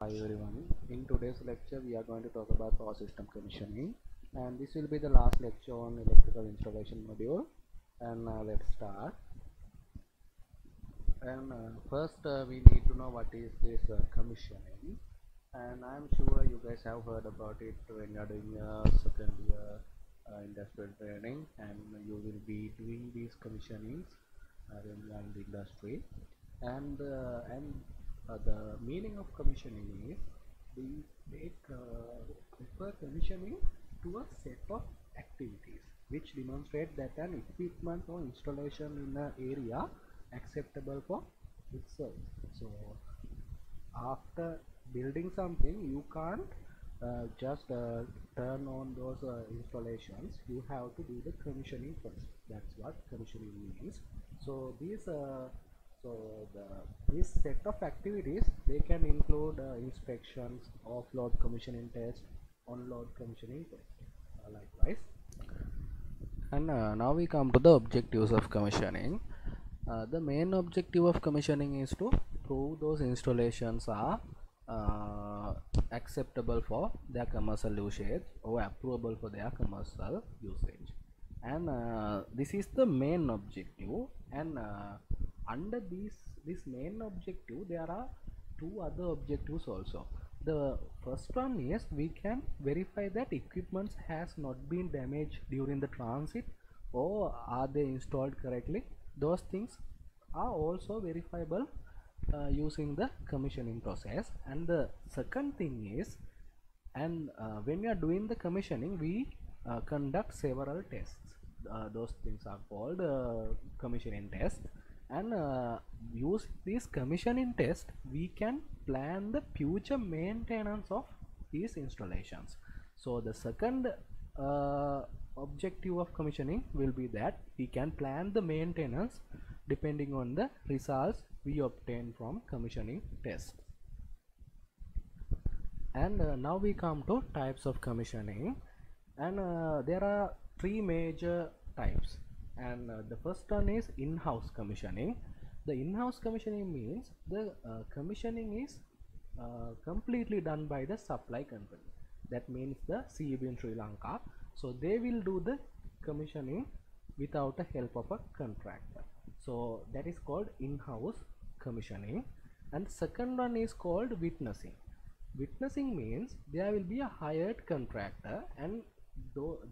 Hi everyone. In today's lecture, we are going to talk about power system commissioning, and this will be the last lecture on electrical installation module. And let's start. And first, we need to know what is this commissioning. And I'm sure you guys have heard about it when you're doing your second year industrial training, and you will be doing these commissionings when you are in the industry. And the meaning of commissioning is they refer commissioning to a set of activities which demonstrate that an equipment or installation in an area acceptable for its service. So after building something, you can't just turn on those installations. You have to do the commissioning first. That's what commissioning means. So this set of activities, they can include inspections, off-load commissioning test, on-load commissioning test, likewise. And now we come to the objectives of commissioning. The main objective of commissioning is to prove those installations are acceptable for their commercial usage or approvable for their commercial usage. And this is the main objective. And under this main objective, there are two other objectives also. The first one is we can verify that equipment has not been damaged during the transit, or are they installed correctly. Those things are also verifiable using the commissioning process. And the second thing is, and when we are doing the commissioning, we conduct several tests. Those things are called commissioning tests. And use this commissioning test, we can plan the future maintenance of these installations. So the second objective of commissioning will be that we can plan the maintenance depending on the results we obtain from commissioning tests. And now we come to types of commissioning. And there are three major types. And the first one is in-house commissioning. The in-house commissioning means the commissioning is completely done by the supply company. That means the CEB in Sri Lanka. So they will do the commissioning without the help of a contractor. So that is called in-house commissioning. And second one is called witnessing. Witnessing means there will be a hired contractor, and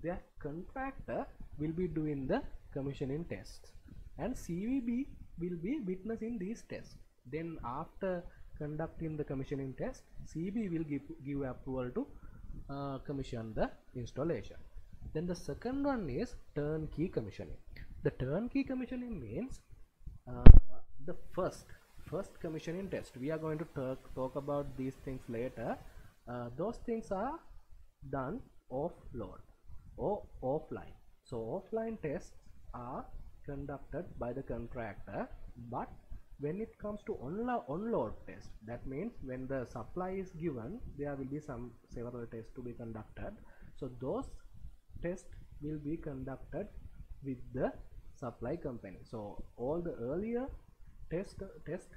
their contractor will be doing the commissioning tests, and CVB will be witnessing these tests. Then after conducting the commissioning test, CB will give approval to commission the installation. Then the second one is turnkey commissioning. The turnkey commissioning means the first commissioning test. We are going to talk about these things later. Those things are done off-load or offline. So offline tests are conducted by the contractor, but when it comes to on-load test, that means when the supply is given, there will be several tests to be conducted. So those tests will be conducted with the supply company. So all the earlier test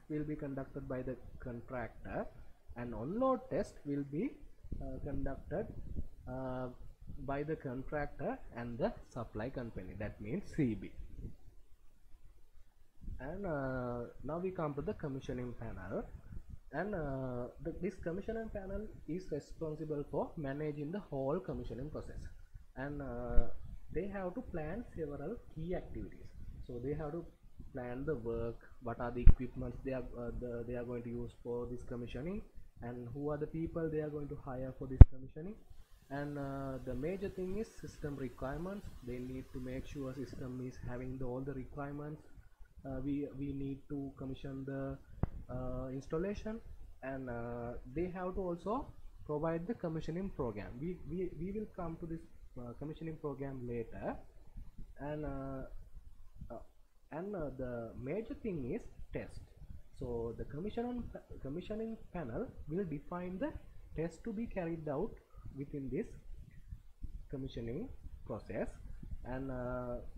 will be conducted by the contractor, and on-load test will be conducted by the contractor and the supply company, that means CB. And now we come to the commissioning panel. And this commissioning panel is responsible for managing the whole commissioning process. And they have to plan several key activities. So they have to plan the work, what are the equipments they are going to use for this commissioning, and who are the people they are going to hire for this commissioning. And the major thing is system requirements. They need to make sure system is having all the requirements we need to commission the installation. And they have to also provide the commissioning program. We will come to this commissioning program later. And the major thing is test. So the commissioning panel will define the test to be carried out within this commissioning process. And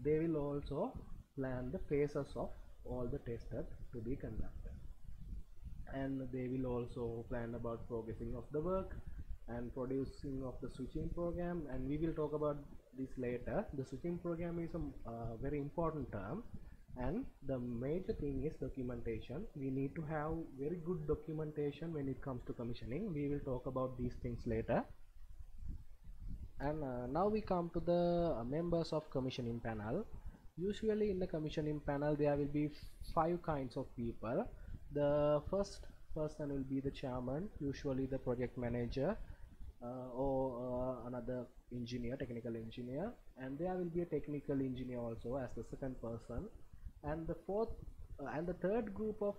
they will also plan the phases of all the tests to be conducted. and they will also plan about progressing of the work and producing of the switching program, and we will talk about this later. The switching program is a very important term, and the major thing is documentation. We need to have very good documentation when it comes to commissioning. We will talk about these things later. And now we come to the members of commissioning panel. Usually in the commissioning panel there will be 5 kinds of people. The first person will be the chairman, usually the project manager, or another engineer, technical engineer, and there will be a technical engineer also as the second person. And the fourth and the third group of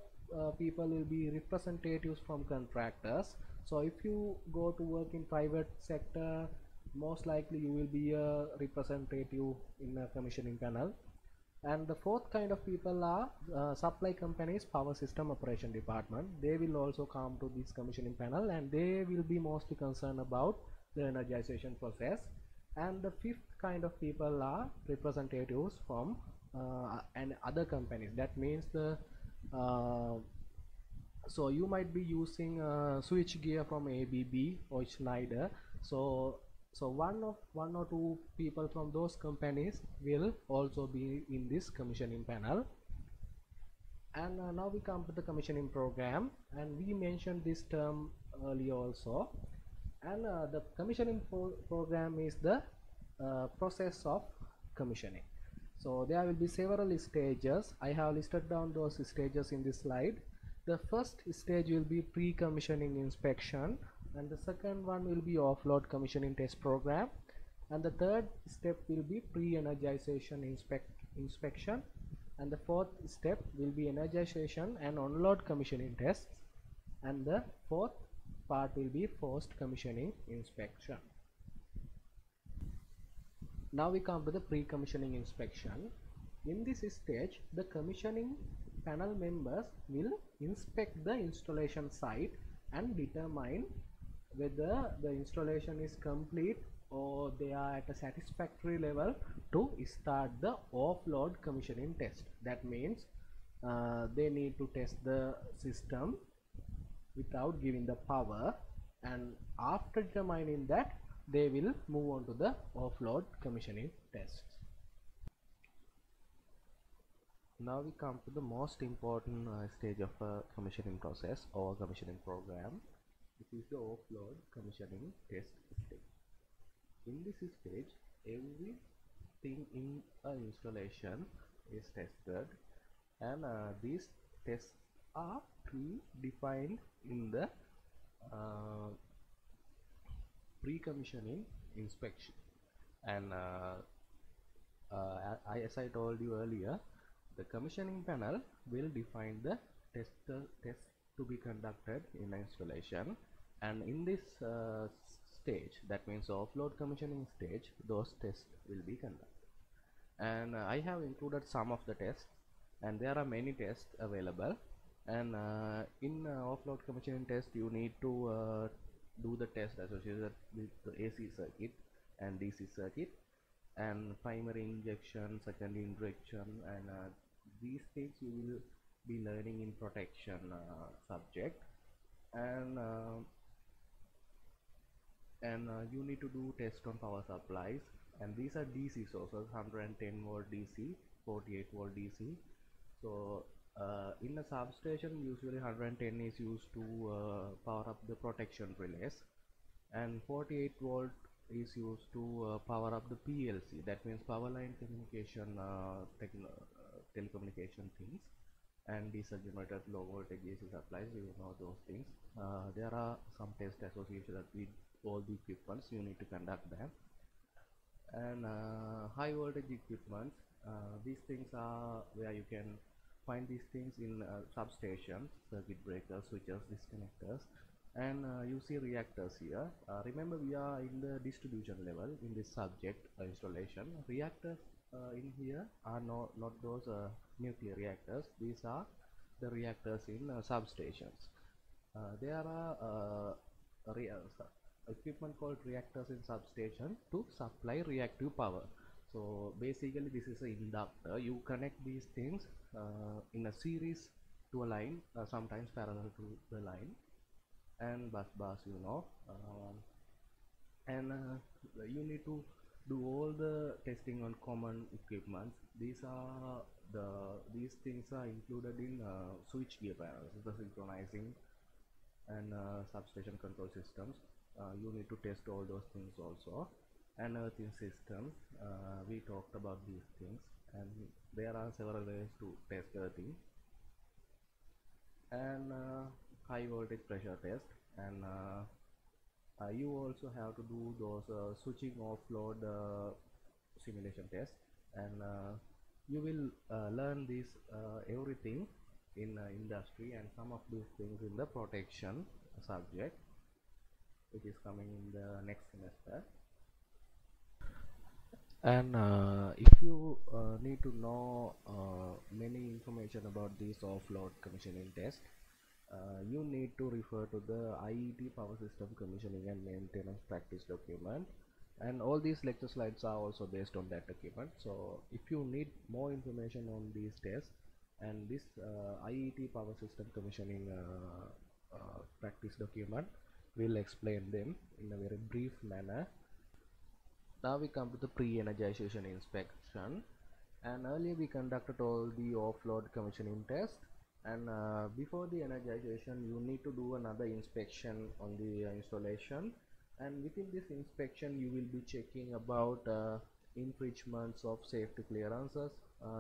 people will be representatives from contractors. So if you go to work in private sector, most likely you will be a representative in a commissioning panel. And the fourth kind of people are supply companies, power system operation department. They will also come to this commissioning panel, and they will be mostly concerned about the energization process. And the fifth kind of people are representatives from and other companies. That means the so you might be using switch gear from ABB or Schneider. So one or two people from those companies will also be in this commissioning panel. And now we come to the commissioning program, and we mentioned this term earlier also. And the commissioning program is the process of commissioning. So there will be several stages. I have listed down those stages in this slide. The first stage will be pre-commissioning inspection, and the second one will be offload commissioning test program, and the third step will be pre-energization inspection, and the fourth step will be energization and onload commissioning tests, and the fourth part will be post commissioning inspection. Now we come to the pre-commissioning inspection. In this stage, the commissioning panel members will inspect the installation site and determine whether the installation is complete or they are at a satisfactory level to start the offload commissioning test. That means they need to test the system without giving the power, and after determining that, they will move on to the offload commissioning tests. Now we come to the most important stage of commissioning process or commissioning program. It is the offload commissioning test stage. In this stage, everything in an installation is tested, and these tests are predefined in the pre-commissioning inspection. And as I told you earlier, the commissioning panel will define the test to be conducted in the installation, and in this stage, that means offload commissioning stage, those tests will be conducted. And I have included some of the tests, and there are many tests available. And in offload commissioning test, you need to do the test associated with the AC circuit and DC circuit, and primary injection, secondary injection, and these things you will be learning in protection subject. And you need to do test on power supplies, and these are DC sources, 110 volt DC, 48 volt DC. So in a substation, usually 110 is used to power up the protection relays, and 48 volt is used to power up the PLC, that means power line communication telecommunication things, and diesel generator, low voltage AC supplies, you know those things. There are some tests associated with all the equipments, you need to conduct them. And high voltage equipments, these things are where you can find these things in substations, circuit breakers, switches, disconnectors, and you see reactors here. Remember, we are in the distribution level in this subject installation. Reactors in here are not those nuclear reactors. These are the reactors in substations. There are equipment called reactors in substation to supply reactive power. So basically this is an inductor. You connect these things in a series to a line, sometimes parallel to the line, and bus bars, and you need to do all the testing on common equipments. These things are included in switch gear panels, the synchronizing and substation control systems. You need to test all those things also, and earthing systems. We talked about these things, and there are several ways to test earthing, and high voltage pressure test, and you also have to do those switching offload simulation test, and you will learn this everything in industry, and some of these things in the protection subject, which is coming in the next semester. And if you need to know many information about this offload commissioning test, you need to refer to the IET Power System Commissioning and Maintenance Practice document, and all these lecture slides are also based on that document. So if you need more information on these tests and this IET Power System Commissioning practice document, will explain them in a very brief manner. Now we come to the pre-energization inspection, and earlier we conducted all the offload commissioning test, and before the energization you need to do another inspection on the installation, and within this inspection you will be checking about infringements of safety clearances.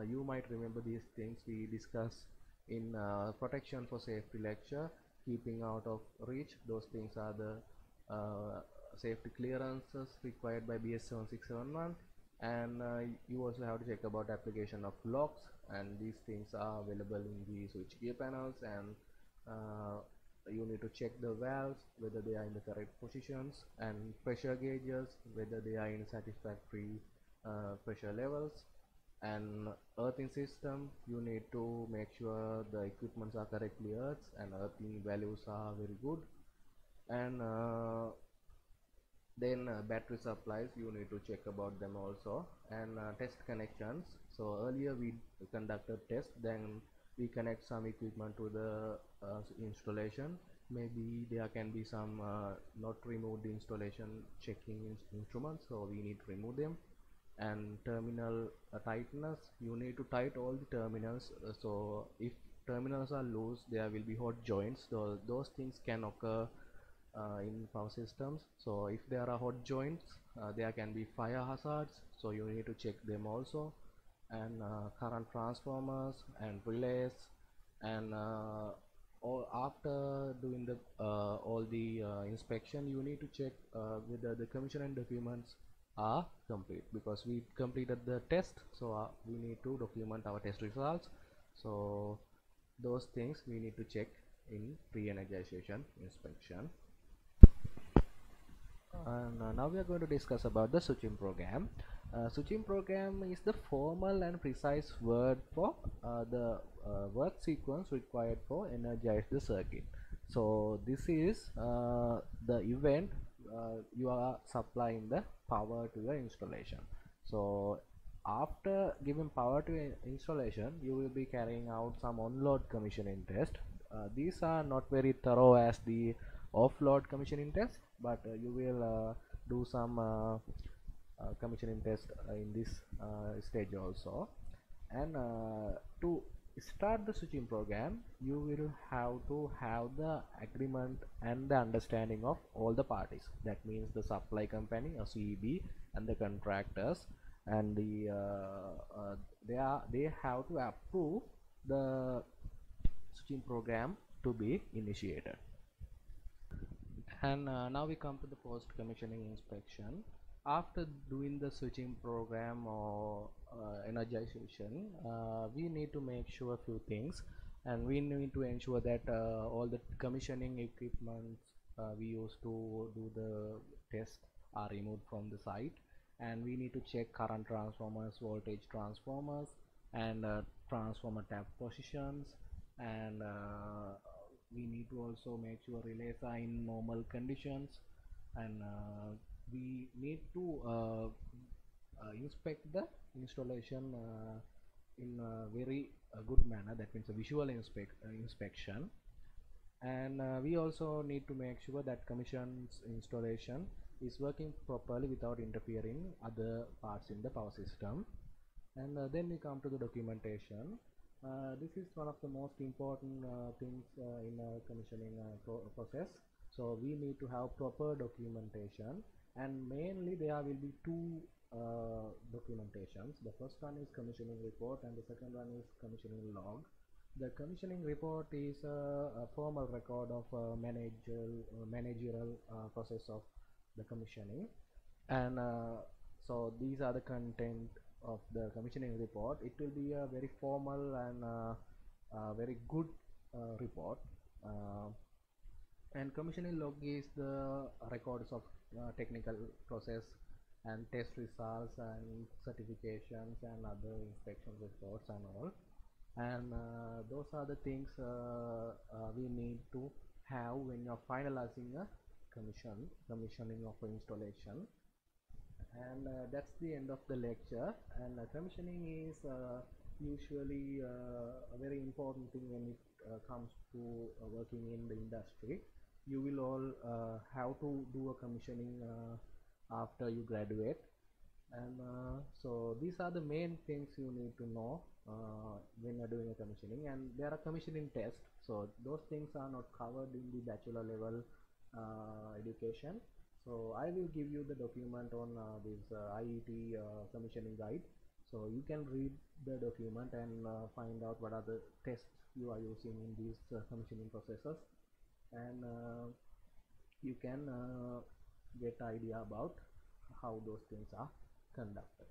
You might remember these things we discussed in protection for safety lecture, keeping out of reach. Those things are the safety clearances required by BS 7671, and you also have to check about application of locks, and these things are available in the switch gear panels, and you need to check the valves whether they are in the correct positions, and pressure gauges whether they are in satisfactory pressure levels, and earthing system, you need to make sure the equipments are correctly earthed and earthing values are very good, and then battery supplies, you need to check about them also, and test connections. So earlier we conducted test, then we connect some equipment to the installation. Maybe there can be some not removed installation checking instruments, so we need to remove them. And terminal tightness, you need to tight all the terminals. So if terminals are loose, there will be hot joints, so those things can occur in power systems. So if there are hot joints, there can be fire hazards, so you need to check them also, and current transformers and relays, and all after doing the all the inspection, you need to check whether the commissioning documents are complete, because we completed the test, so we need to document our test results. So those things we need to check in pre-energization inspection. And now we are going to discuss about the switching program. Switching program is the formal and precise word for the work sequence required for energize the circuit. So this is the event you are supplying the power to your installation. So after giving power to installation, you will be carrying out some on-load commissioning test. These are not very thorough as the offload commissioning test, but you will do some commissioning test in this stage also. And to start the switching program, you will have to have the agreement and the understanding of all the parties. That means the supply company or CEB and the contractors, and the they have to approve the switching program to be initiated. And now we come to the post commissioning inspection. After doing the switching program or energization, we need to make sure a few things, and we need to ensure that all the commissioning equipment we use to do the test are removed from the site, and we need to check current transformers, voltage transformers, and transformer tap positions, and we need to also make sure relays are in normal conditions, and we need to inspect the installation in a very good manner. That means a visual inspection. And we also need to make sure that commission's installation is working properly without interfering other parts in the power system. And then we come to the documentation. This is one of the most important things in a commissioning process. So we need to have proper documentation, and mainly there will be two documentations. The first one is commissioning report and the second one is commissioning log. The commissioning report is a formal record of managerial process of the commissioning, and so these are the content of the commissioning report. It will be a very formal and very good report. Uh, and commissioning log is the records of technical process and test results and certifications and other inspection reports and all. And those are the things we need to have when you're finalizing a commissioning of installation. And that's the end of the lecture. And commissioning is usually a very important thing when it comes to working in the industry. You will all have to do a commissioning after you graduate. And so these are the main things you need to know when you're doing a commissioning. And there are commissioning tests, so those things are not covered in the bachelor level education. So I will give you the document on this IET commissioning guide, so you can read the document and find out what are the tests you are using in these commissioning processes, and you can get idea about how those things are conducted.